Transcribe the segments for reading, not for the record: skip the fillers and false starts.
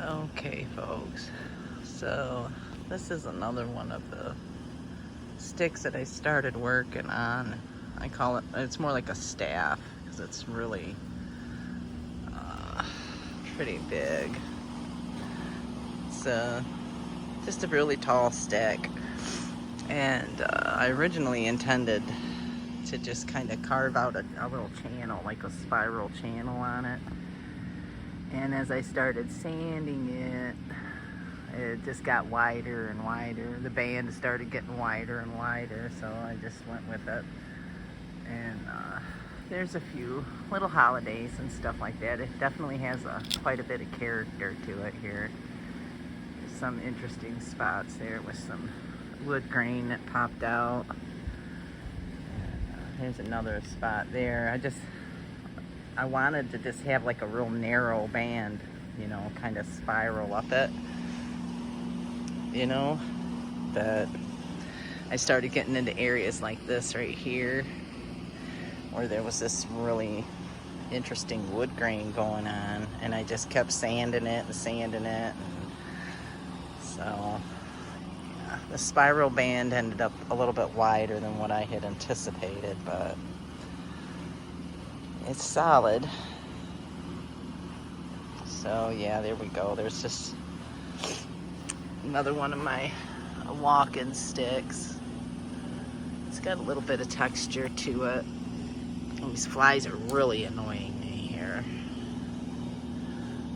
Okay, folks. So, this is another one of the sticks that I started working on. I call it, it's more like a staff because it's really pretty big. It's just a really tall stick. And I originally intended to just kind of carve out a little channel, like a spiral channel on it. And as I started sanding it, it just got wider and wider. The band started getting wider and wider, so I just went with it. And there's a few little holidays and stuff like that. It definitely has quite a bit of character to it here. There's some interesting spots there with some wood grain that popped out. And, here's another spot there. I wanted to just have like a real narrow band, you know, kind of spiral up it, you know, but I started getting into areas like this right here where there was this really interesting wood grain going on, and I just kept sanding it and sanding it. And so yeah, the spiral band ended up a little bit wider than what I had anticipated, but it's solid. So yeah, there we go. There's just another one of my walking sticks. It's got a little bit of texture to it. These flies are really annoying me here.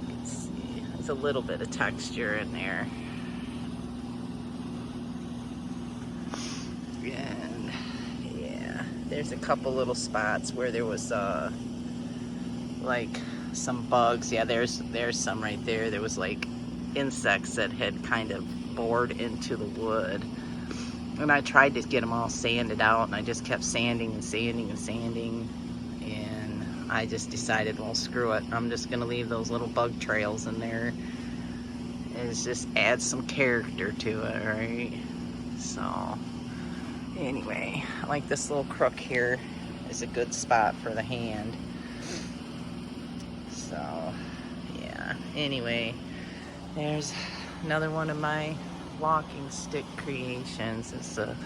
You can see there's a little bit of texture in there. And yeah, there's a couple little spots where there was like some bugs. Yeah, there's some right there. There was like insects that had kind of bored into the wood, and I tried to get them all sanded out, and I just kept sanding and sanding and sanding, and I just decided, well, screw it, I'm just gonna leave those little bug trails in there. It just adds some character to it, right? So anyway, like this little crook here is a good spot for the hand. So yeah, anyway, there's another one of my walking stick creations. It's a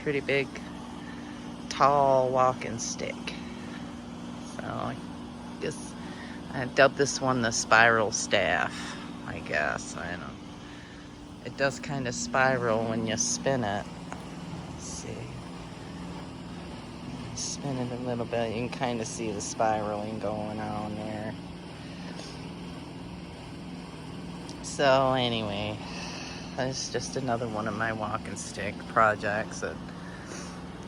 pretty big, tall walking stick. So I guess I dubbed this one the spiral staff, I guess. I don't know. It does kind of spiral when you spin it. Let's see. Spin it a little bit, you can kind of see the spiraling going on there. So anyway, that's just another one of my walking stick projects that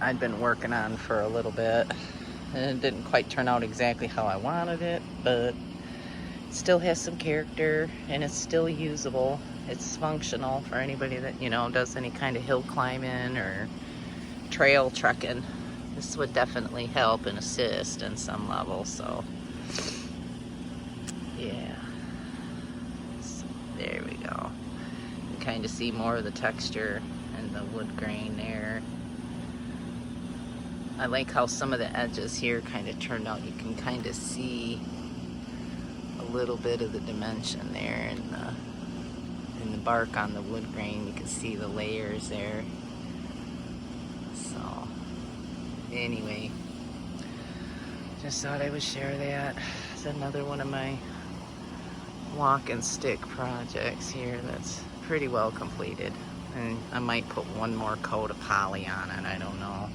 I'd been working on for a little bit. And it didn't quite turn out exactly how I wanted it, but it still has some character and it's still usable. It's functional for anybody that, you know, does any kind of hill climbing or trail trekking. This would definitely help and assist in some level, so yeah. So there we go. You can kind of see more of the texture and the wood grain there. I like how some of the edges here kind of turned out. You can kind of see a little bit of the dimension there in the bark on the wood grain. You can see the layers there. So anyway, just thought I would share that. It's another one of my walk and stick projects here that's pretty well completed. And I might put one more coat of poly on it, I don't know,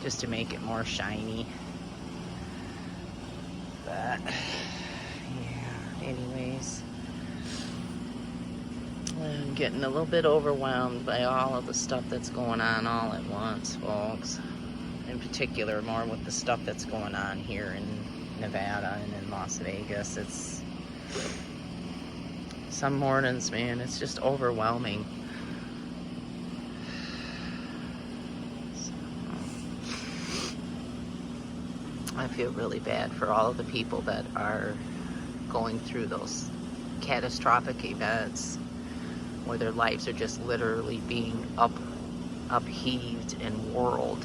just to make it more shiny. But yeah, anyways, I'm getting a little bit overwhelmed by all of the stuff that's going on all at once, folks. In particular, more with the stuff that's going on here in Nevada and in Las Vegas. It's some mornings, man, it's just overwhelming. So, I feel really bad for all of the people that are going through those catastrophic events where their lives are just literally being upheaved and whirled.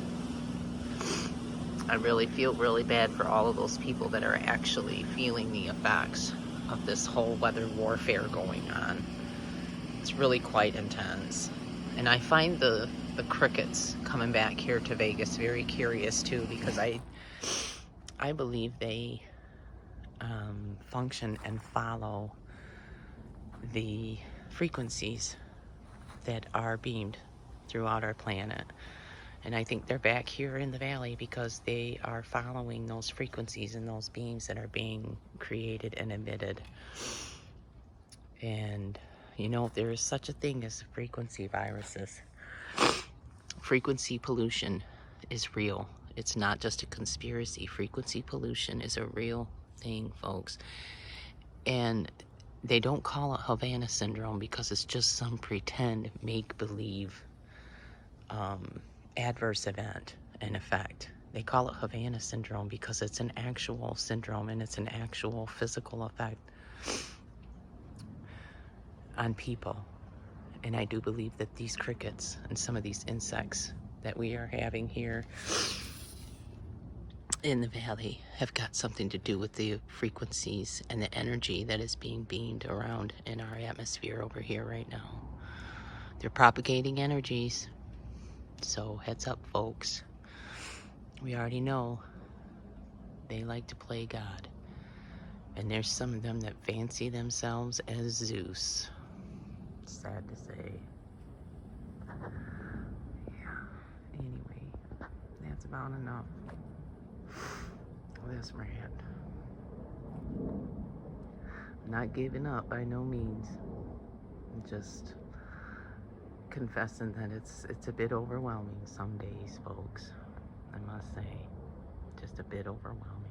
I really feel really bad for all of those people that are actually feeling the effects of this whole weather warfare going on. It's really quite intense. And I find the crickets coming back here to Vegas very curious too, because I believe they function and follow the frequencies that are beamed throughout our planet. And I think they're back here in the valley because they are following those frequencies and those beams that are being created and emitted. And you know, there is such a thing as frequency viruses. Frequency pollution is real. It's not just a conspiracy. Frequency pollution is a real thing, folks. And they don't call it Havana syndrome because it's just some pretend make-believe adverse event and effect. They call it Havana syndrome because it's an actual syndrome and it's an actual physical effect on people. And I do believe that these crickets and some of these insects that we are having here in the valley have got something to do with the frequencies and the energy that is being beamed around in our atmosphere over here right now. They're propagating energies. So heads up, folks. We already know they like to play God. And there's some of them that fancy themselves as Zeus. Sad to say. Yeah. Anyway, that's about enough. This rant. Not giving up by no means. Just confessing that it's a bit overwhelming some days, folks. I must say, just a bit overwhelming.